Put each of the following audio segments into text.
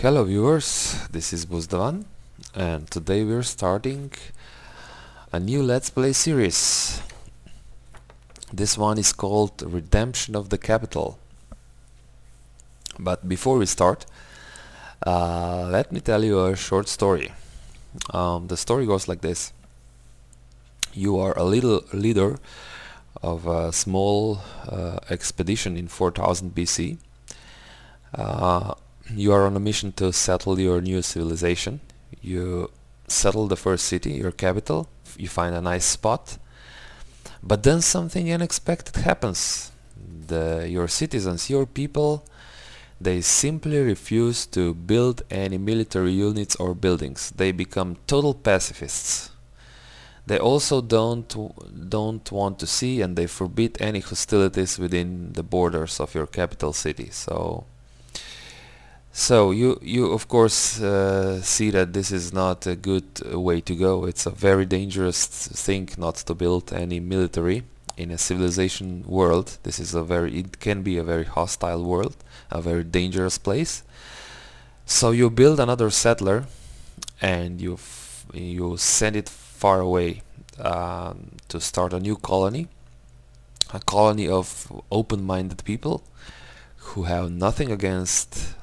Hello viewers, this is Buzdavan and today we're starting a new Let's Play series. This one is called Redemption of the Capital. But before we start, let me tell you a short story. The story goes like this. You are a little leader of a small expedition in 4000 BC. You are on a mission to settle your new civilization. You settle the first city, your capital, you find a nice spot, but then something unexpected happens. Your citizens, your people, they simply refuse to build any military units or buildings. They become total pacifists. They also don't want to see, and they forbid any hostilities within the borders of your capital city. So you of course see that this is not a good way to go. It's a very dangerous thing not to build any military in a civilization world. It can be a very hostile world, a very dangerous place. So you build another settler and you send it far away to start a new colony, a colony of open-minded people who have nothing against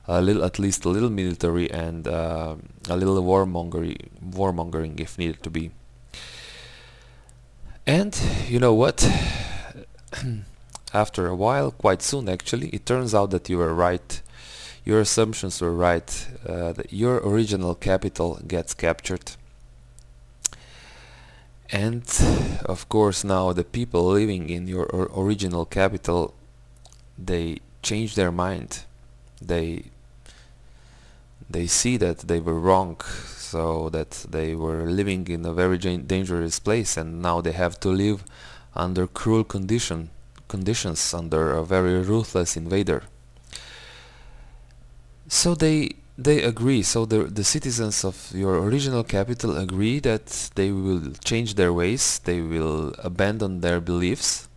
at least a little military and a little warmongering if needed to be. And you know what? After a while, quite soon actually, it turns out that you were right. Your assumptions were right. That your original capital gets captured. And of course now the people living in your original capital, they change their mind. They see that they were wrong, so that they were living in a very dangerous place, and now they have to live under cruel conditions, under a very ruthless invader. So they agree. So the citizens of your original capital agree that they will change their ways, they will abandon their beliefs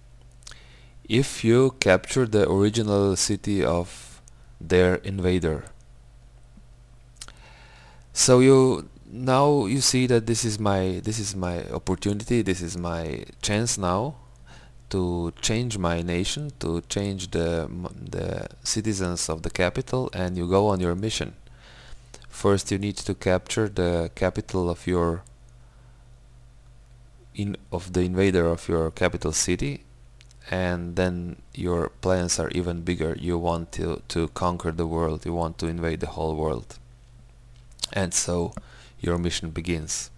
if you capture the original city of their invader. So you see that this is my opportunity, this is my chance now to change my nation, to change the citizens of the capital, and you go on your mission. First you need to capture the capital of the invader of your capital city, and then your plans are even bigger. You want to conquer the world, you want to invade the whole world. And so your mission begins.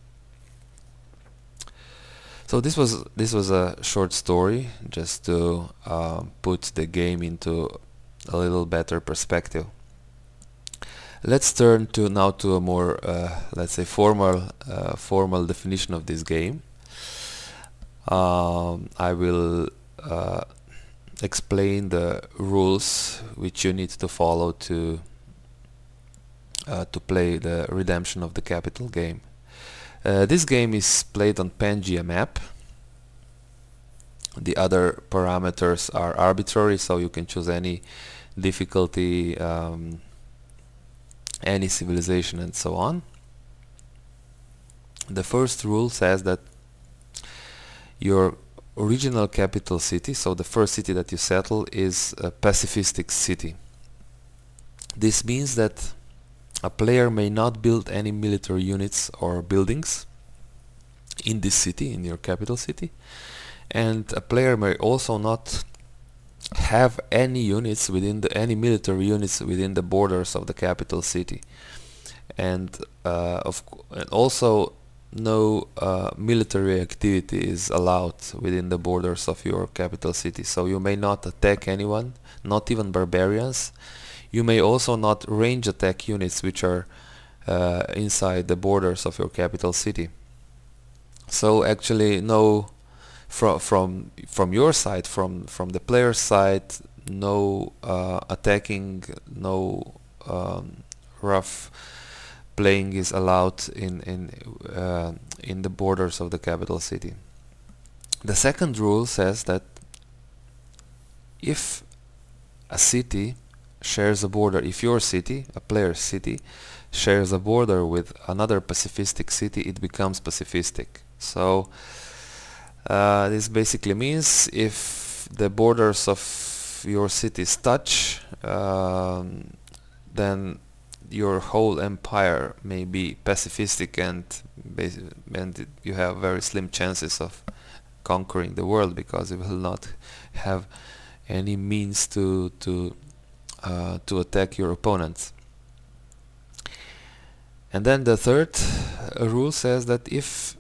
So this was a short story just to put the game into a little better perspective. Let's turn now to a more let's say formal definition of this game. I will explain the rules which you need to follow to play the Redemption of the Capital game. This game is played on Pangea map. The other parameters are arbitrary, so you can choose any difficulty, any civilization, and so on. The first rule says that your original capital city, so the first city that you settle, is a pacifistic city. This means that a player may not build any military units or buildings in this city, in your capital city, and a player may also not have any units any military units within the borders of the capital city, and also no military activity is allowed within the borders of your capital city. So you may not attack anyone, not even barbarians. You may also not range attack units which are inside the borders of your capital city. So actually no, from your side, from the player's side, no attacking, no rough playing is allowed in the borders of the capital city. The second rule says that if a city shares a border, if your city, a player's city, shares a border with another pacifistic city, it becomes pacifistic. So this basically means if the borders of your cities touch, then your whole empire may be pacifistic, and you have very slim chances of conquering the world, because you will not have any means to attack your opponents. And then the third rule says that if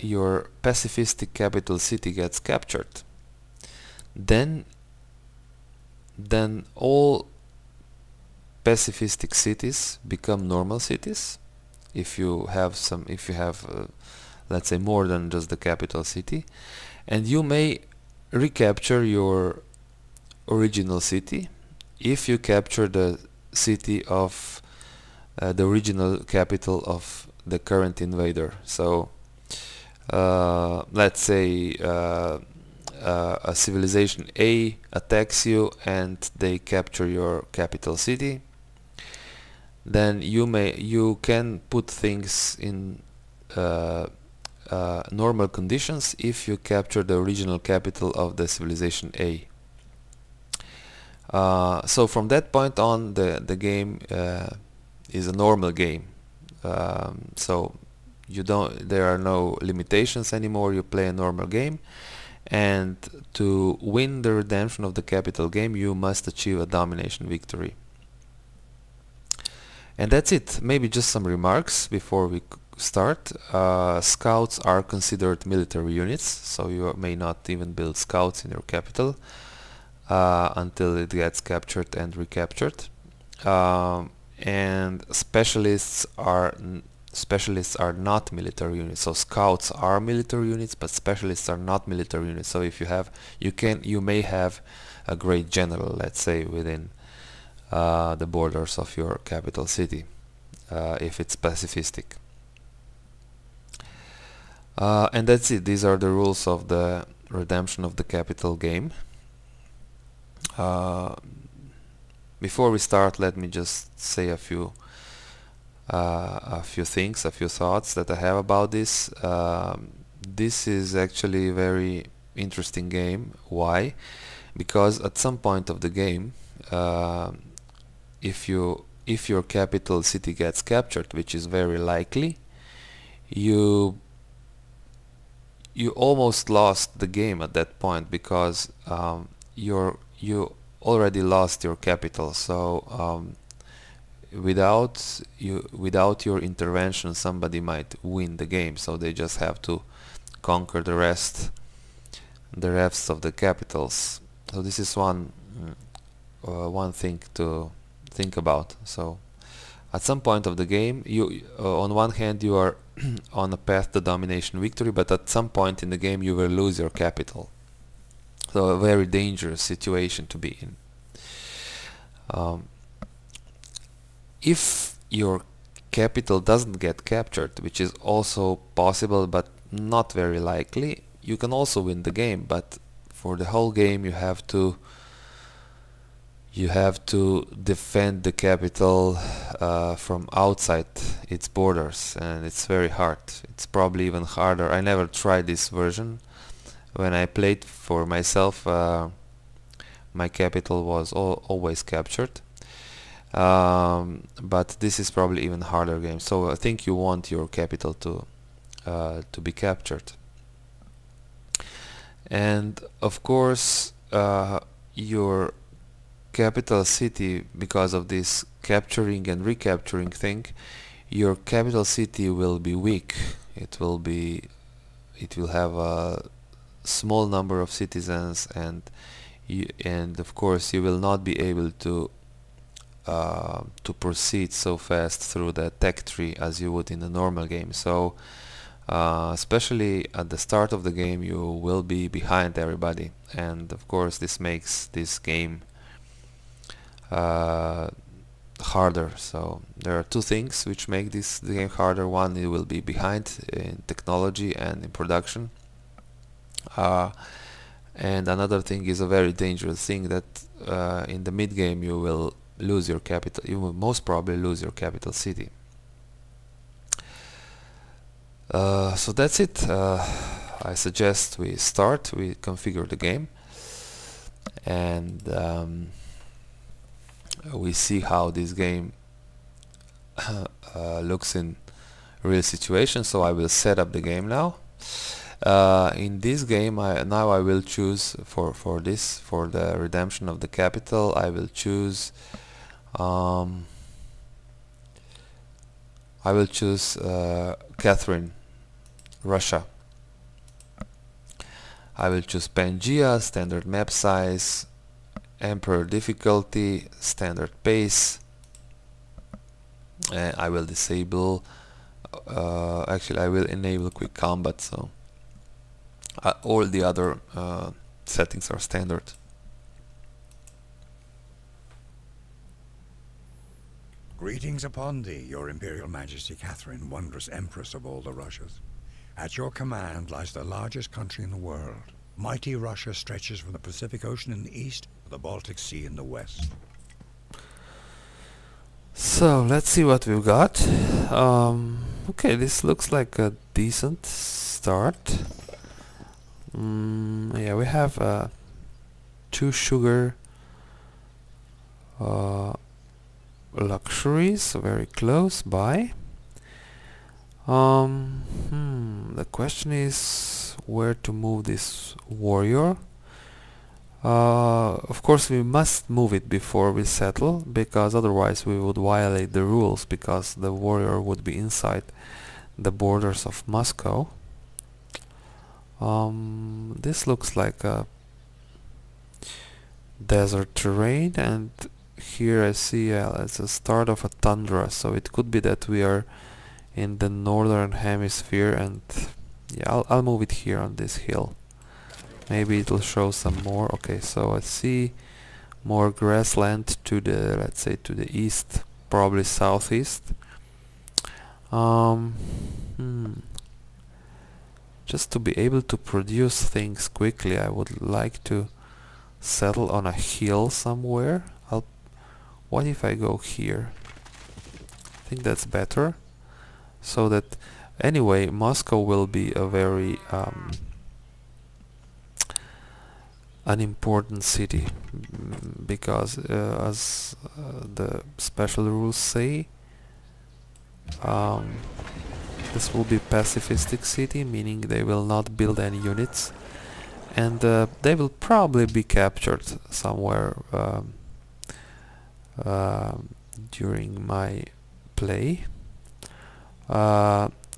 your pacifistic capital city gets captured, then all pacifistic cities become normal cities. If you have let's say more than just the capital city, and you may recapture your original city if you capture the city of the original capital of the current invader. So let's say a civilization A attacks you and they capture your capital city, then you can put things in normal conditions if you capture the original capital of the civilization A. So from that point on, the game is a normal game. So there are no limitations anymore. You play a normal game, and to win the redemption of the capital game, you must achieve a domination victory. And that's it. Maybe just some remarks before we start. Scouts are considered military units, so you may not even build scouts in your capital until it gets captured and recaptured. And specialists are not military units. So scouts are military units, but specialists are not military units. So if you may have a great general, let's say, within the borders of your capital city, if it's pacifistic. And that's it. These are the rules of the redemption of the capital game. Before we start, let me just say a few things, a few thoughts that I have about this. This is actually a very interesting game. Why? Because at some point of the game, if your capital city gets captured, which is very likely, you almost lost the game at that point, because you already lost your capital. So without your intervention, somebody might win the game. So they just have to conquer the rest of the capitals. So this is one thing to think about. So at some point of the game, you on one hand you are on a path to domination victory, but at some point in the game you will lose your capital. So a very dangerous situation to be in. If your capital doesn't get captured, which is also possible but not very likely, you can also win the game, but for the whole game you have to defend the capital from outside its borders, and it's very hard. It's probably even harder. I never tried this version. When I played for myself, my capital was always captured. But this is probably even harder game. So I think you want your capital to be captured. And of course, your capital city, because of this capturing and recapturing thing, your capital city will be weak. It will have a small number of citizens, and of course you will not be able to proceed so fast through the tech tree as you would in a normal game. So especially at the start of the game, you will be behind everybody, and of course this makes this game harder. So there are two things which make the game harder. One, you will be behind in technology and in production, and another thing is a very dangerous thing, that in the mid game you will lose your capital. You will most probably lose your capital city. So that's it. I suggest we configure the game, and we see how this game looks in real situation. So I will set up the game now. In this game, I will choose for the redemption of the capital. I will choose Catherine, Russia. I will choose Pangea, standard map size, emperor difficulty, standard pace, and I will disable actually I will enable quick combat, so all the other settings are standard. Greetings upon thee, your Imperial Majesty Catherine, wondrous Empress of all the Russias. At your command lies the largest country in the world. Mighty Russia stretches from the Pacific Ocean in the east to the Baltic Sea in the west. So let's see what we've got. Okay, this looks like a decent start. Yeah, we have 2 sugar luxuries, very close by. The question is where to move this warrior. Of course we must move it before we settle, because otherwise we would violate the rules, because the warrior would be inside the borders of Moscow. This looks like a desert terrain, and here I see it's a start of a tundra, so it could be that we are in the northern hemisphere, and yeah, I'll move it here on this hill. Maybe it'll show some more. Okay, so I see more grassland to the, let's say, to the east, probably southeast. Just to be able to produce things quickly, I would like to settle on a hill somewhere. What if I go here? I think that's better. So that anyway, Moscow will be a very an important city, because as the special rules say, this will be pacifistic city, meaning they will not build any units, and they will probably be captured somewhere during my play.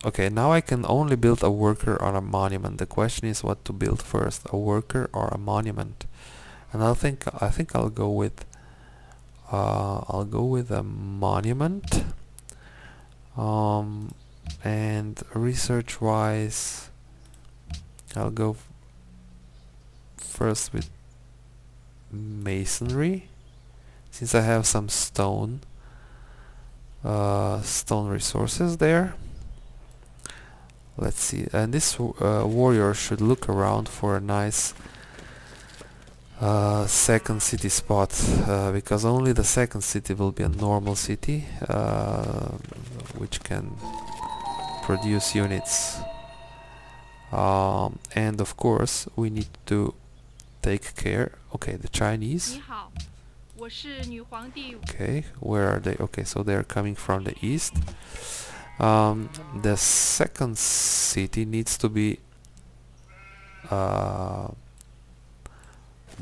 Okay, now I can only build a worker or a monument. The question is what to build first, a worker or a monument. And I think I'll go with a monument. And research wise, I'll go first with masonry, since I have some stone resources there. Let's see, and this warrior should look around for a nice second city spot, because only the second city will be a normal city, which can produce units. And of course we need to take care. Okay, the Chinese. Okay, where are they? Okay, so they're coming from the east. The second city needs to be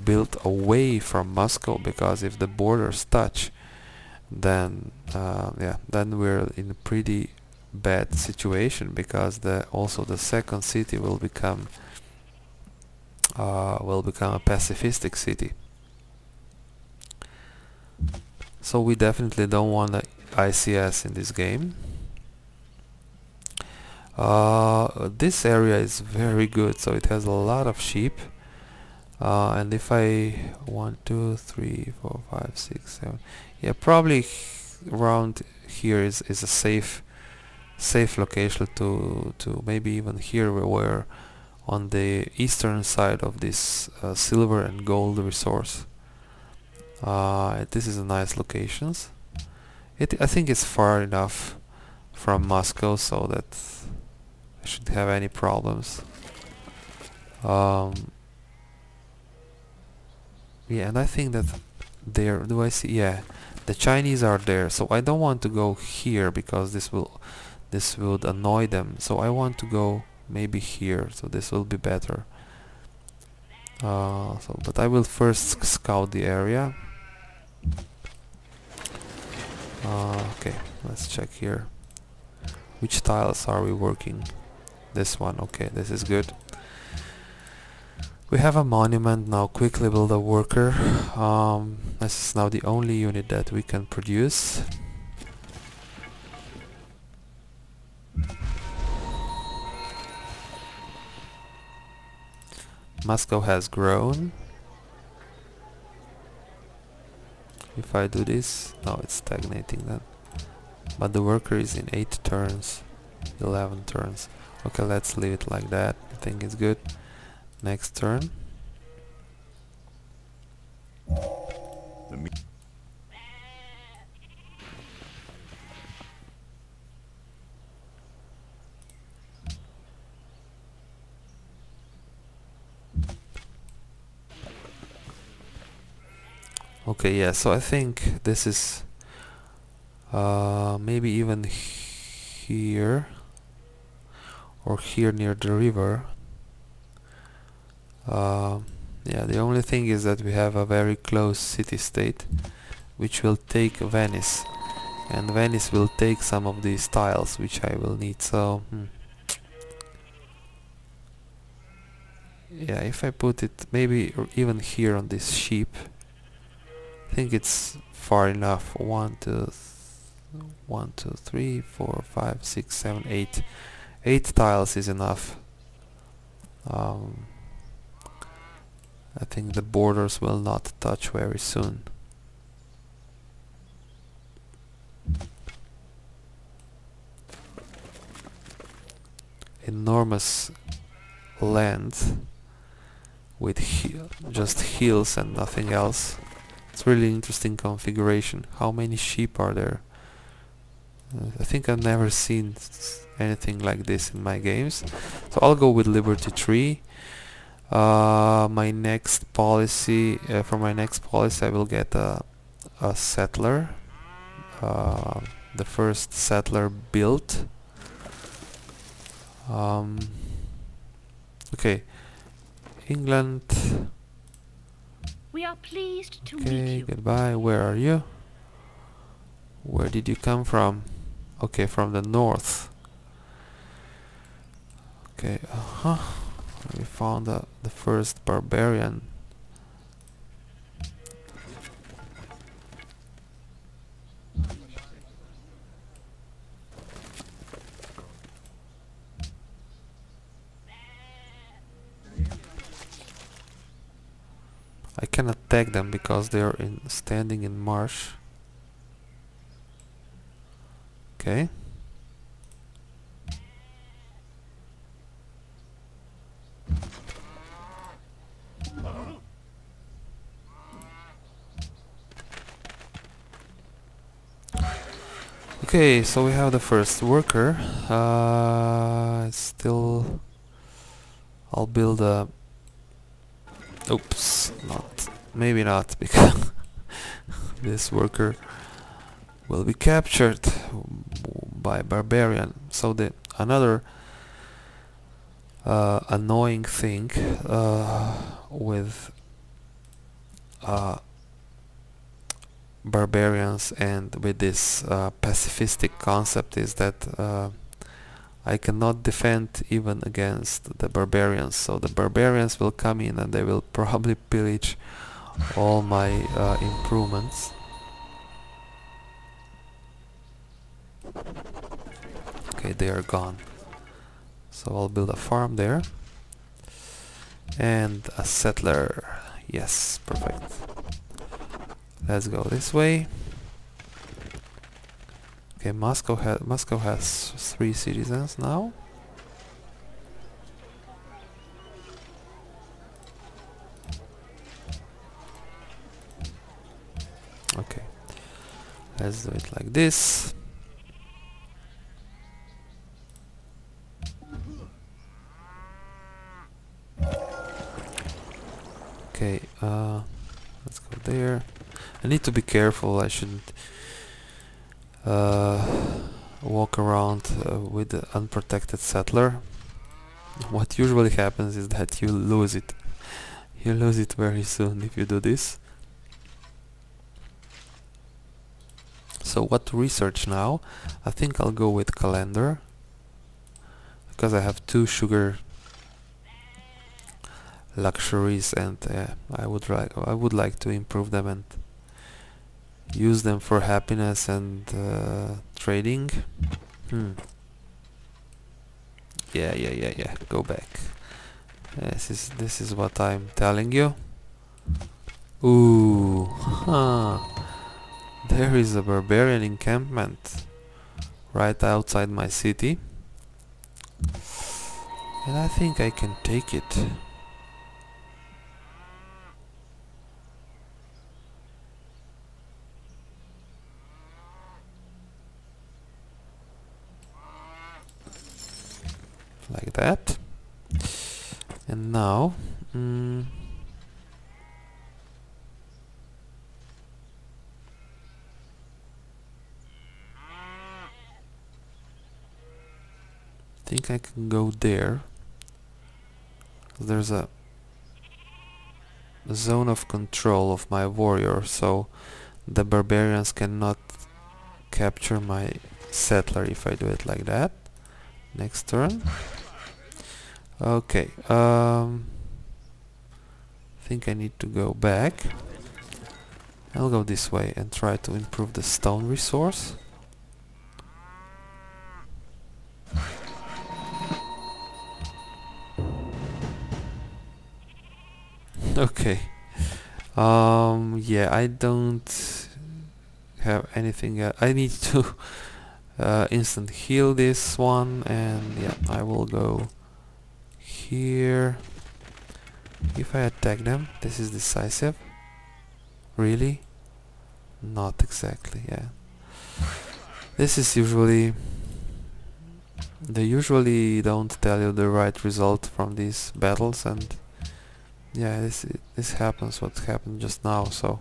built away from Moscow, because if the borders touch, then yeah, then we're in a pretty bad situation, because also the second city will become a pacifistic city. So we definitely don't want the ICS in this game. This area is very good, so it has a lot of sheep, and if I 1, 2, 3, 4, 5, 6, 7, yeah, probably around here is a safe location to maybe even here we're on the eastern side of this silver and gold resource. This is a nice locations. I think it's far enough from Moscow so that I shouldn't have any problems. Yeah, and I think that there, do I see? Yeah, the Chinese are there, so I don't want to go here because this would annoy them. So I want to go maybe here, so this will be better. But I will first scout the area. Okay, let's check here. Which tiles are we working? This one, okay, this is good. We have a monument now. Quickly build a worker. This is now the only unit that we can produce. Moscow has grown. If I do this, no, it's stagnating then. But the worker is in 8 turns, 11 turns. Okay, let's leave it like that. I think it's good. Next turn. Okay, yeah, so I think this is maybe even here or here near the river. Yeah, the only thing is that we have a very close city-state which will take Venice, and Venice will take some of these tiles which I will need, so yeah, if I put it maybe even here on this sheep, I think it's far enough. 1, 2, 3, 4, 5, 6, 7, 8. 8 tiles is enough. I think the borders will not touch very soon. Enormous land with just hills and nothing else. It's really interesting configuration. How many sheep are there? I think I've never seen anything like this in my games. So I'll go with Liberty 3. My next policy, for my next policy I will get a settler. The first settler built. Okay, England. We are pleased to meet Okay, you. goodbye. Where are you? Where did you come from? Okay, from the north. Okay, we found the first barbarian. I can attack them because they are standing in marsh. Okay. Okay, so we have the first worker. Still, I'll build a. Oops, not. Maybe not, because this worker will be captured by barbarian. So the another annoying thing with barbarians and with this pacifistic concept is that I cannot defend even against the barbarians, so the barbarians will come in and they will probably pillage all my improvements. Okay, they are gone. So I'll build a farm there. And a settler. Yes, perfect. Let's go this way. Okay, Moscow has 3 citizens now. Let's do it like this. Okay, let's go there. I need to be careful. I shouldn't walk around with the unprotected settler. What usually happens is that you lose it. You lose it very soon if you do this. So what to research now? I think I'll go with calendar, because I have 2 sugar luxuries, and I would like to improve them and use them for happiness and trading. Yeah. Go back. This is what I'm telling you. Ooh, there is a barbarian encampment right outside my city, and I think I can take it. Like that. And now I think I can go there. There's a zone of control of my warrior, so the barbarians cannot capture my settler if I do it like that. Next turn. Okay, I think I need to go back. I'll go this way and try to improve the stone resource. Okay. Yeah, I don't have anything. I need to instant heal this one, and yeah, I will go here. If I attack them, this is decisive. Really? Not exactly, yeah. This is usually... They usually don't tell you the right result from these battles, and yeah, this happens what happened just now, so...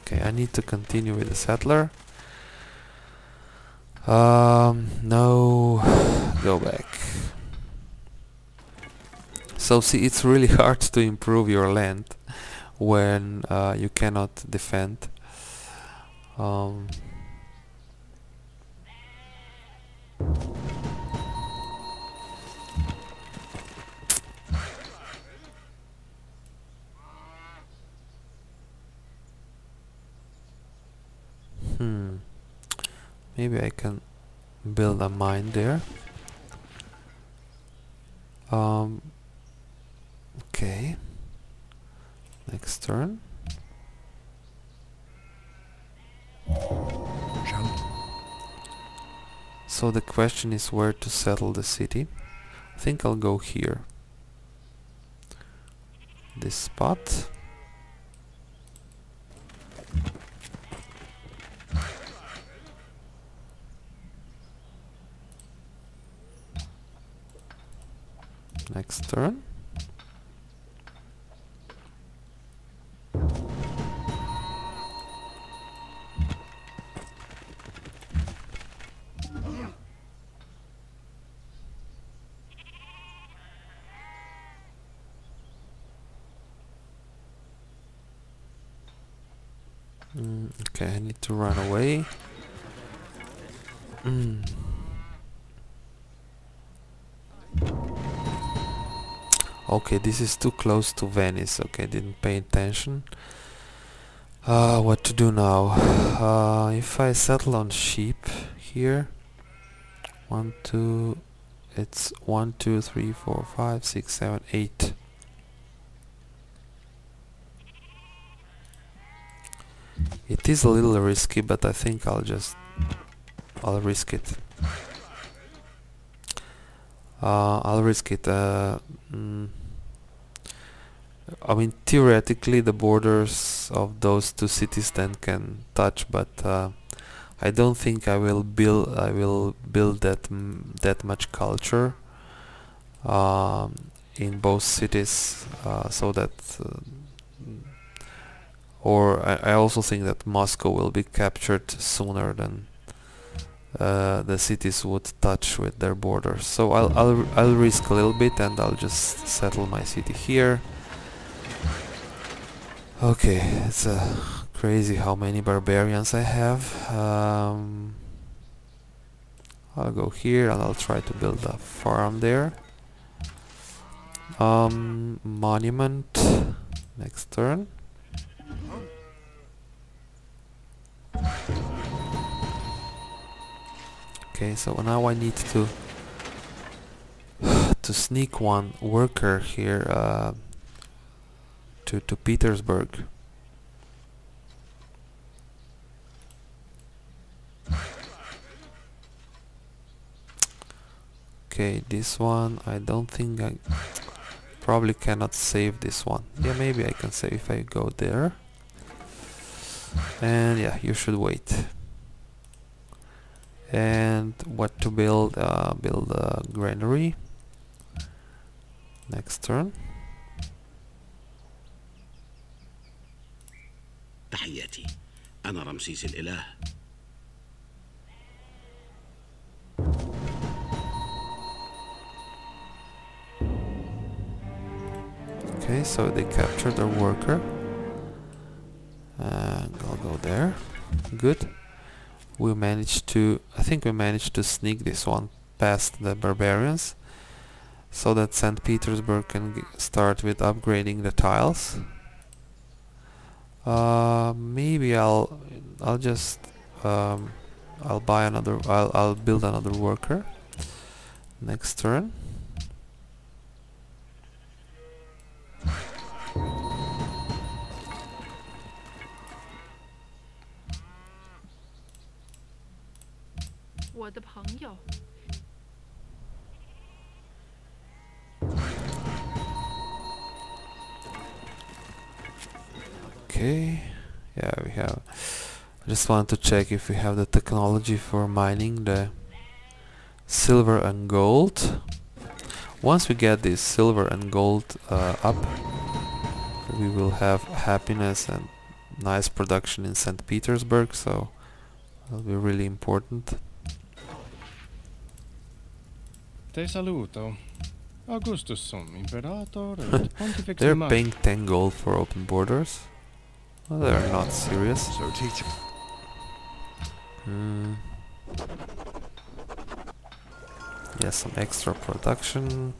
Okay, I need to continue with the settler. No, go back. So see, it's really hard to improve your land when you cannot defend. Maybe I can build a mine there. Okay. Next turn. So the question is where to settle the city. I think I'll go here. This spot. Next turn. Okay, I need to run away. Okay, this is too close to Venice. Okay, didn't pay attention. What to do now? If I settle on sheep here, 1, 2, it's 1, 2, 3, 4, 5, 6, 7, 8. It is a little risky, but I think I'll risk it. I'll risk it. I mean, theoretically the borders of those two cities then can touch, but I don't think I will build that much culture in both cities, so that or I also think that Moscow will be captured sooner than the cities would touch with their borders. So I'll risk a little bit and I'll just settle my city here. Okay, it's crazy how many barbarians I have. I'll go here and I'll try to build a farm there. Monument next turn. Okay, so now I need to sneak one worker here to Petersburg. Okay, this one I don't think I probably cannot save this one. Yeah, maybe I can save if I go there. And yeah, you should wait. And what to build? Build a granary. Next turn. تحياتي أنا رمسيس الإله. Okay, so they captured a worker. I'll go there. Good. We managed to, I think we managed to sneak this one past the barbarians, so that St. Petersburg can start with upgrading the tiles. Maybe I'll just I'll buy another. I'll build another worker next turn. Okay, yeah, we have. I just want to check if we have the technology for mining the silver and gold. Once we get this silver and gold up, we will have happiness and nice production in St. Petersburg, so that'll be really important. Te saluto. Augustus sum imperator et pontifex They're Max. paying 10 gold for open borders. Well, they're not serious. So teach. Yes, some extra production.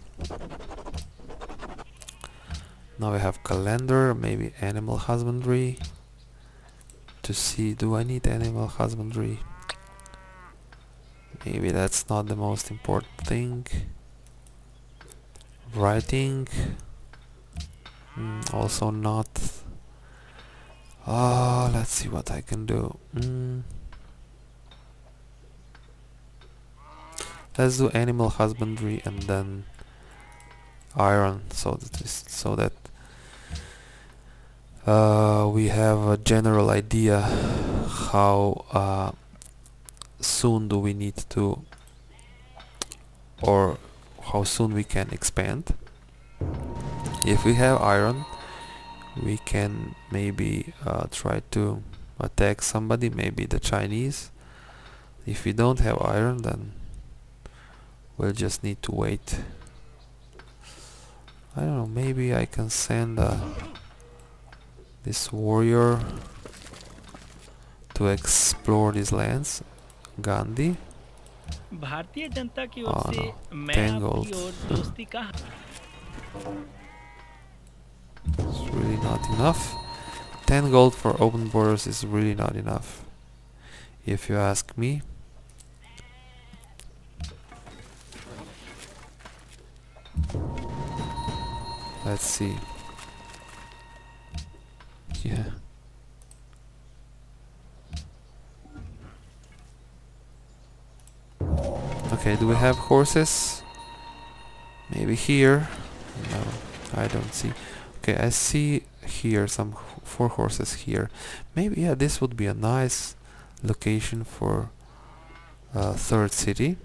Now we have calendar, maybe animal husbandry. To see, do I need animal husbandry? Maybe that's not the most important thing. Writing, also not. Let's see what I can do. Let's do animal husbandry and then iron, so that we have a general idea how soon do we need to, or how soon we can expand. If we have iron, we can maybe try to attack somebody, maybe the Chinese. If we don't have iron, then we'll just need to wait. I don't know, maybe I can send this warrior to explore these lands. Gandhi. Bharatiya Janata की ओर Oh से no, मैं 10 आपकी gold. ओर दोस्ती का It's really not enough. 10 gold for open borders is really not enough, if you ask me. Let's see. Yeah. Okay, do we have horses? Maybe here? No, I don't see. Okay, I see here some 4 horses here. Maybe, yeah, this would be a nice location for third city.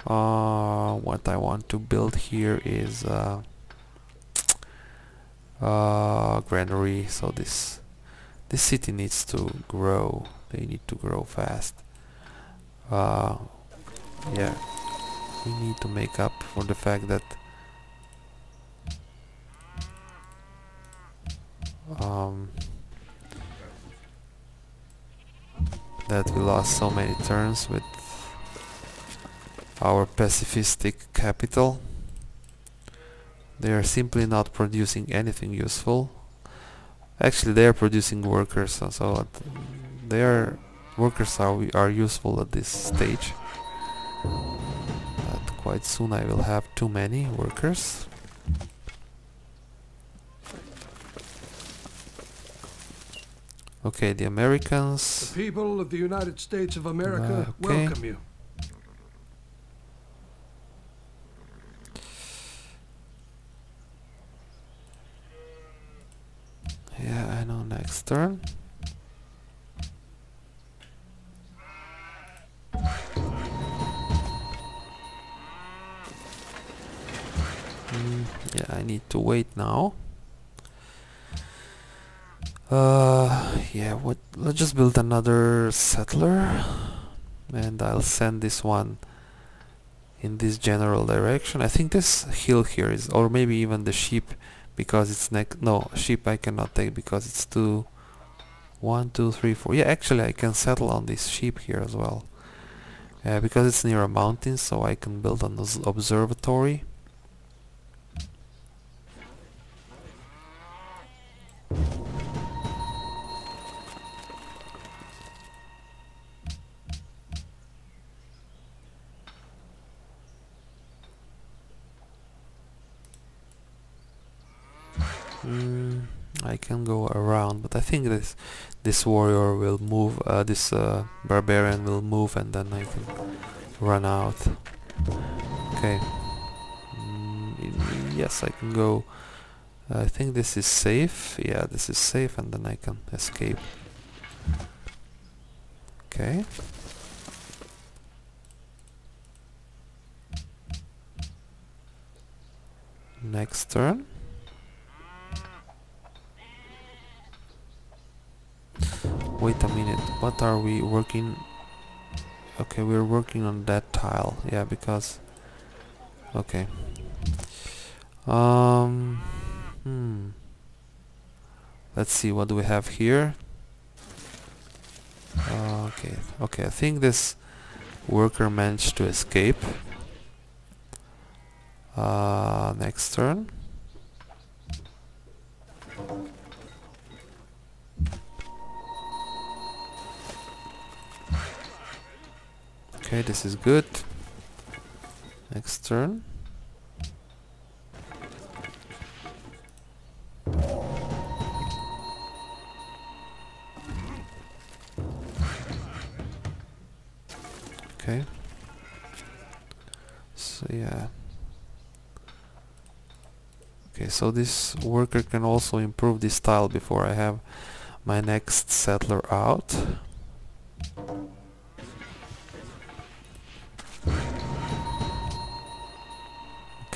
What I want to build here is granary. So this city needs to grow. They need to grow fast. Yeah, we need to make up for the fact that that we lost so many turns with our pacifistic capital. They are simply not producing anything useful. Actually, they are producing workers, so their workers are useful at this stage. But quite soon I will have too many workers. Okay, the Americans. The people of the United States of America Okay. welcome you. Yeah, I know, next turn. Yeah, I need to wait now. Yeah, let's just build another settler, and I'll send this one in this general direction. I think this hill here is, or maybe even the sheep, because it's no, sheep I cannot take because it's 1, 2, 3, 4. Yeah, actually I can settle on this sheep here as well, because it's near a mountain, so I can build an observatory. I can go around, but I think this warrior will move, this barbarian will move, and then I can run out. Okay. Yes, I can go. I think this is safe. Yeah, this is safe, and then I can escape. Okay. Next turn. Wait a minute, what are we working? Okay, we're working on that tile. Yeah, because okay. Let's see, what do we have here? Okay, I think this worker managed to escape. Next turn. Okay, this is good. Next turn. Okay. So yeah. Okay, so this worker can also improve this tile before I have my next settler out.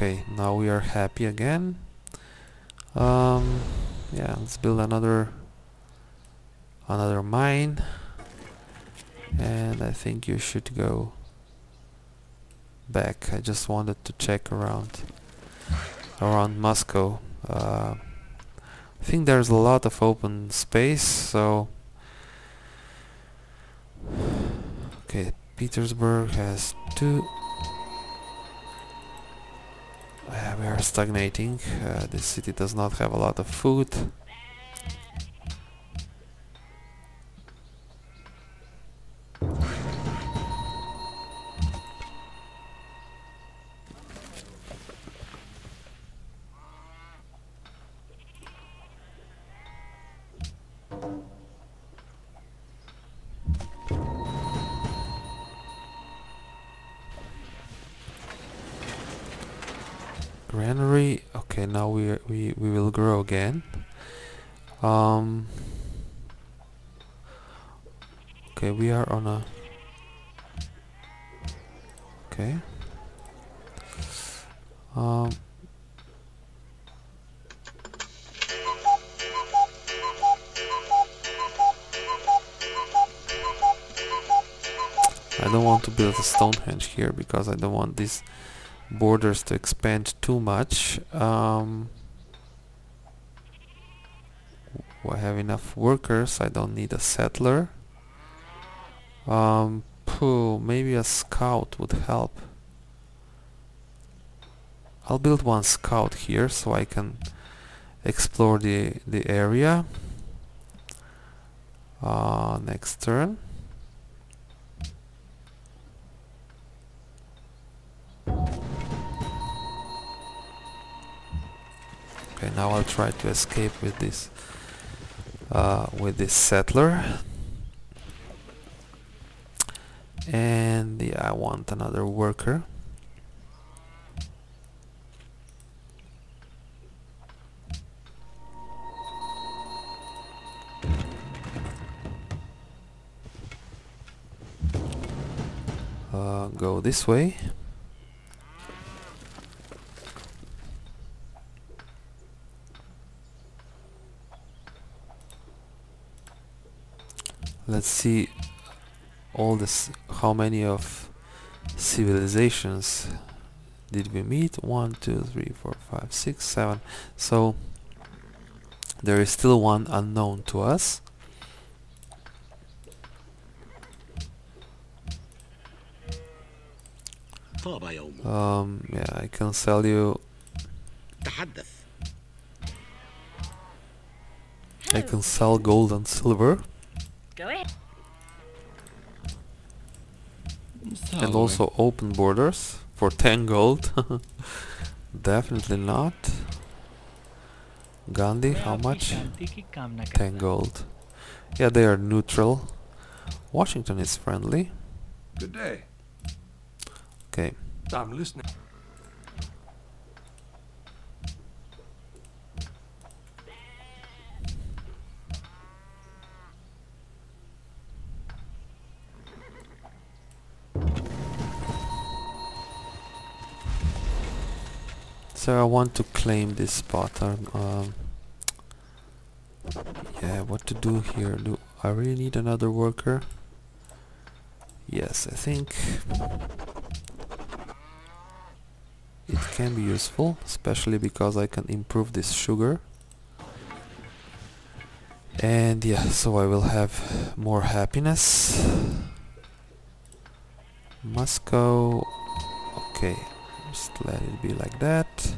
Okay, now we are happy again. Yeah, let's build another mine, and I think you should go back. I just wanted to check around Moscow. I think there's a lot of open space, so okay, Petersburg has 2. We are stagnating. This city does not have a lot of food. Granary, Okay, now we will grow again. Okay, we are on a... Okay. I don't want to build a Stonehenge here because I don't want these borders to expand too much. I have enough workers, I don't need a settler. Maybe a scout would help. I'll build one scout here so I can explore the area. Next turn. Okay, now I'll try to escape with this settler. And yeah, I want another worker. Go this way. Let's see all this. How many of civilizations did we meet? 1, 2, 3, 4, 5, 6, 7. So there is still one unknown to us. Yeah, I can sell you. I can sell gold and silver. Go ahead. And also open borders for 10 gold. Definitely not. Gandhi, how much? 10 gold. Yeah, they are neutral. Washington is friendly. Good day. Okay. I'm listening. So I want to claim this spot. Yeah, what to do here? Do I really need another worker? Yes, I think it can be useful, especially because I can improve this sugar. And yeah, so I will have more happiness. Moscow. Okay, just let it be like that.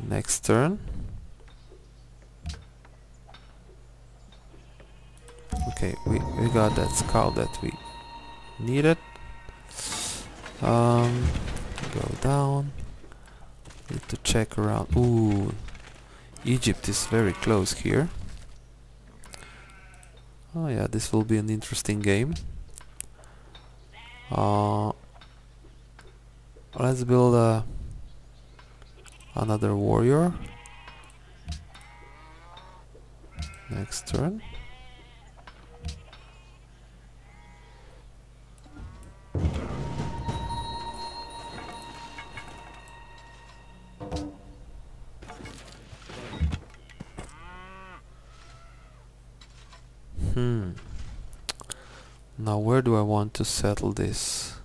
Next turn. Okay, we got that scout that we needed. Go down. Need to check around. Ooh, Egypt is very close here. Oh yeah, this will be an interesting game. Let's build another warrior. Next turn. Now where do I want to settle this?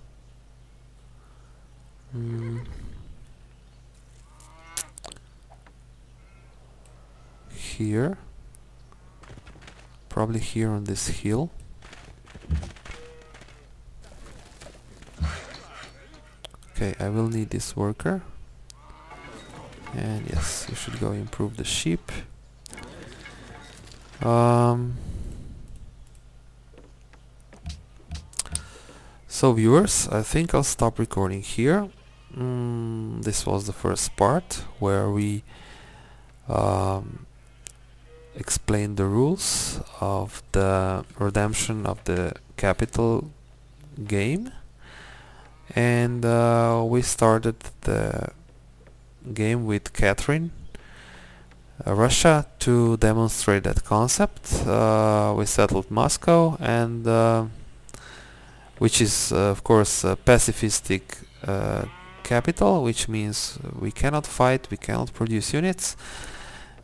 Here. Probably here on this hill. Okay, I will need this worker. And yes, you should go improve the sheep. So viewers, I think I'll stop recording here. This was the first part where we explained the rules of the redemption of the capital game, and we started the game with Catherine, Russia, to demonstrate that concept. We settled Moscow, and which is of course a pacifistic capital, which means we cannot fight, we cannot produce units.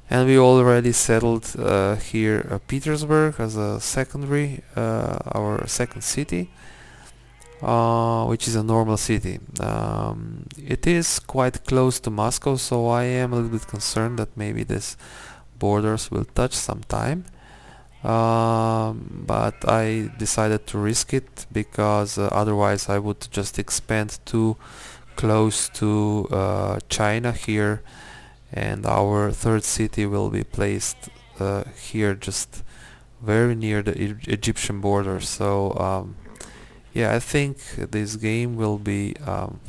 And we already settled here Petersburg as a secondary, our second city, which is a normal city. It is quite close to Moscow, so I am a little bit concerned that maybe these borders will touch sometime. But I decided to risk it because otherwise I would just expand too close to China here, and our third city will be placed here just very near the Egyptian border. So yeah, I think this game will be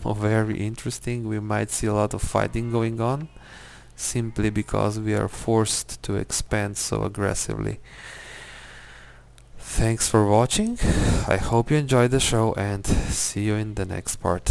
very interesting. We might see a lot of fighting going on simply because we are forced to expand so aggressively. Thanks for watching. I hope you enjoyed the show, and see you in the next part.